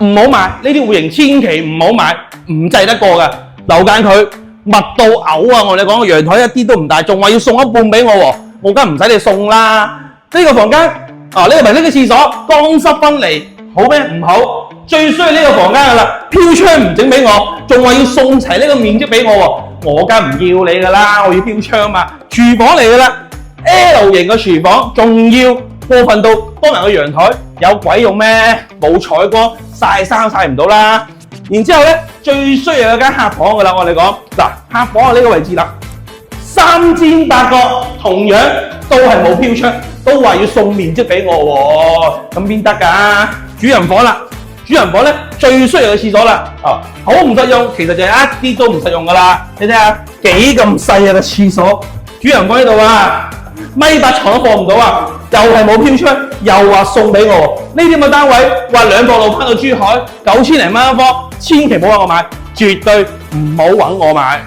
唔好買呢啲戶型，千祈唔好買，唔制得過㗎。樓間佢密到嘔啊！我哋講個陽台一啲都唔大，仲話要送一半俾我喎，我梗唔使你送啦。呢個房間呢個廁所乾濕分離，好咩？唔好。最衰呢個房間㗎啦，飄窗唔整俾我，仲話要送齊呢個面積俾我喎，我梗唔要你㗎啦，我要飄窗嘛。廚房嚟㗎啦 ，L 型嘅廚房，仲要過分到多人嘅陽台，有鬼用咩？冇採光，曬衫曬唔到啦。然之後咧，最衰有間客房㗎啦，我哋講嗱，客房喺呢個位置啦，3尖8角，同樣都係冇飄窗，都話要送面積俾我喎，咁邊得㗎？主人房啦。主人房咧最需要嘅廁所啦，好唔實用，其實就係一啲都唔實用噶啦。你睇下幾咁細個廁所，主人房呢度啊，1.8米床都放唔到啊，又係冇飄窗，又話送俾我。呢啲咁嘅單位話2步路返到珠海，9000零蚊一方，千祈唔好揾我買，絕對唔好揾我買。